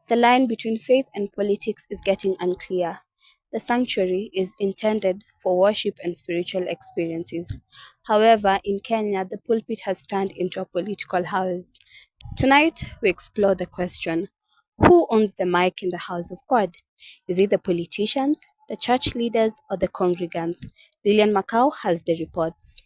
The line between faith and politics is getting unclear. The sanctuary is intended for worship and spiritual experiences. However, in Kenya, the pulpit has turned into a political house. Tonight, we explore the question: who owns the mic in the house of God? Is it the politicians, the church leaders, or the congregants? Lillian Macau has the reports.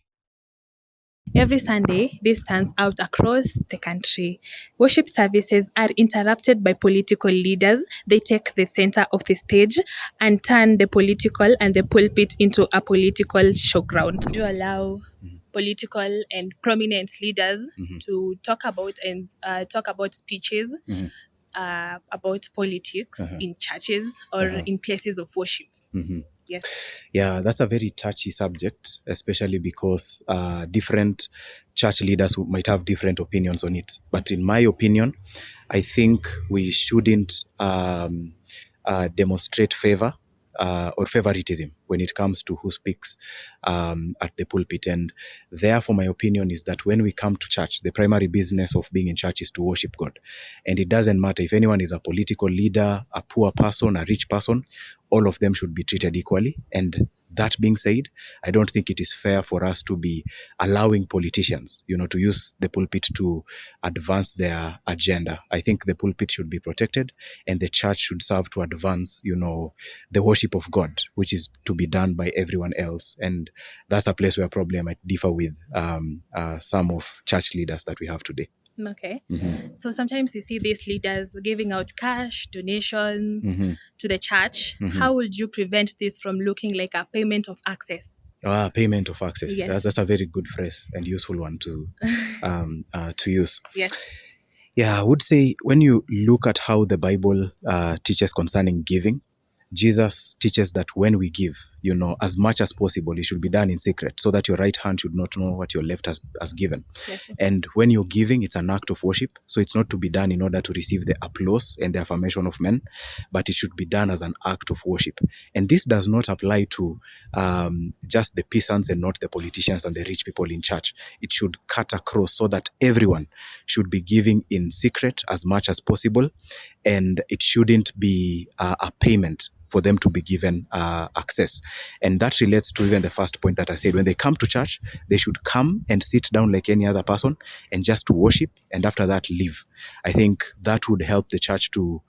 Every Sunday, this stands out across the country. Worship services are interrupted by political leaders. They take the center of the stage and turn the political and the pulpit into a political showground. Do allow political and prominent leaders to talk about speeches about politics in churches or in places of worship. Yes. Yeah, that's a very touchy subject, especially because different church leaders who might have different opinions on it. But in my opinion, I think we shouldn't demonstrate favor or favoritism when it comes to who speaks at the pulpit. And therefore, my opinion is that when we come to church, the primary business of being in church is to worship God. And it doesn't matter if anyone is a political leader, a poor person, a rich person, all of them should be treated equally. And that being said, I don't think it is fair for us to be allowing politicians, to use the pulpit to advance their agenda. I think the pulpit should be protected and the church should serve to advance, the worship of God, which is to be done by everyone else. And that's a place where probably I might differ with some of church leaders that we have today. Okay. So sometimes we see these leaders giving out cash, donations to the church. How would you prevent this from looking like a payment of access? Payment of access. Yes. That's a very good phrase and useful one to use. Yes. Yeah, I would say when you look at how the Bible teaches concerning giving, Jesus teaches that when we give, as much as possible, it should be done in secret so that your right hand should not know what your left has given. Yes. And when you're giving, it's an act of worship. So it's not to be done in order to receive the applause and the affirmation of men, but it should be done as an act of worship. And this does not apply to just the peasants and not the politicians and the rich people in church. It should cut across so that everyone should be giving in secret as much as possible. And it shouldn't be a payment for them to be given access. And that relates to even the first point that I said. When they come to church, they should come and sit down like any other person and just to worship, and after that leave. I think that would help the church to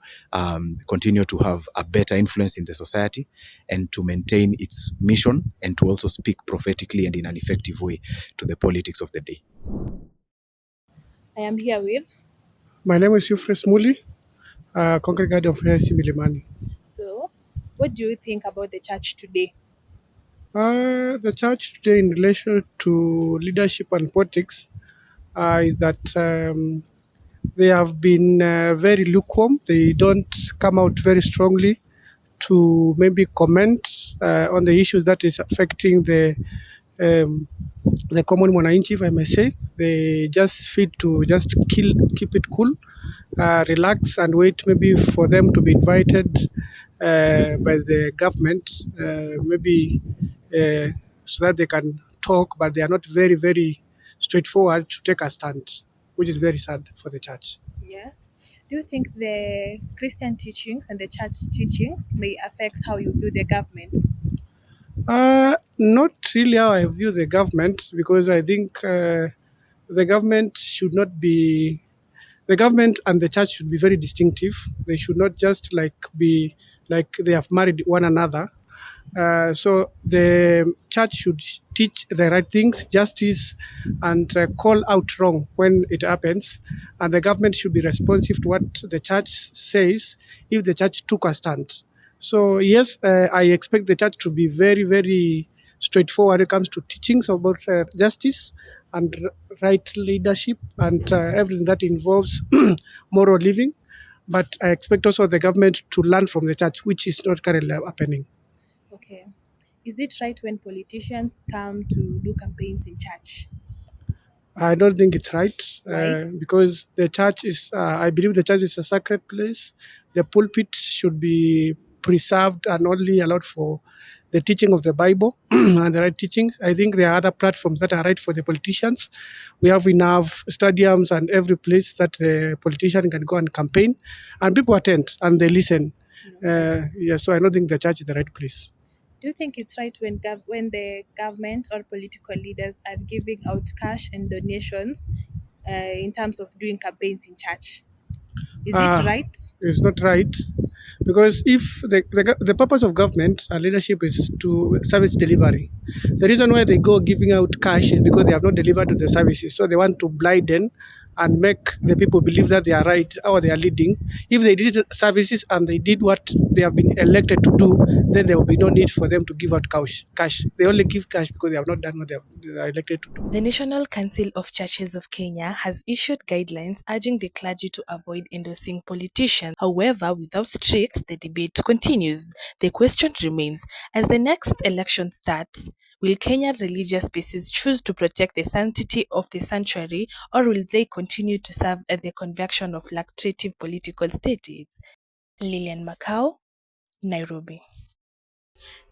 continue to have a better influence in the society and to maintain its mission and to also speak prophetically and in an effective way to the politics of the day. I am here with. My name is Euphrates Muli, congregant of Milimani. So, what do you think about the church today? The church today in relation to leadership and politics is that they have been very lukewarm. They don't come out very strongly to maybe comment on the issues that is affecting the common mwananchi, if I may say. They just fit to just keep it cool, relax and wait maybe for them to be invited by the government, maybe so that they can talk, but they are not very, very straightforward to take a stand, which is very sad for the church. Yes. Do you think the Christian teachings and the church teachings may affect how you view the government? Not really how I view the government, because I think the government should not be. The government and the church should be very distinctive. They should not just be like they have married one another. So the church should teach the right things, justice, and call out wrong when it happens. And the government should be responsive to what the church says if the church took a stand. So yes, I expect the church to be very, very straightforward when it comes to teachings about justice and right leadership and everything that involves moral living. But I expect also the government to learn from the church, which is not currently happening. Okay. Is it right when politicians come to do campaigns in church? I don't think it's right. Why? Because the church is, I believe the church is a sacred place. The pulpit should be preserved and only allowed for the teaching of the Bible and the right teachings. I think there are other platforms that are right for the politicians. We have enough stadiums and every place that the politician can go and campaign, and people attend and they listen. Yeah, so I don't think the church is the right place. Do you think it's right when the government or political leaders are giving out cash and donations in terms of doing campaigns in church? Is it right? It's not right, because if the purpose of government and leadership is to service delivery, the reason why they go giving out cash is because they have not delivered to the services, so they want to blind and make the people believe that they are right or they are leading. If they did services and they did what they have been elected to do, then there will be no need for them to give out cash. They only give cash because they have not done what they are elected to do. The National Council of Churches of Kenya has issued guidelines urging the clergy to avoid endorsing politicians. However, without strict, the debate continues. The question remains, as the next election starts, will Kenyan religious spaces choose to protect the sanctity of the sanctuary, or will they continue to serve as the convection of lucrative political states? Lillian Macau, Nairobi.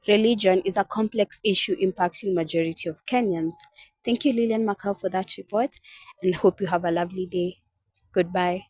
Religion is a complex issue impacting majority of Kenyans. Thank you, Lillian Macau, for that report, and hope you have a lovely day. Goodbye.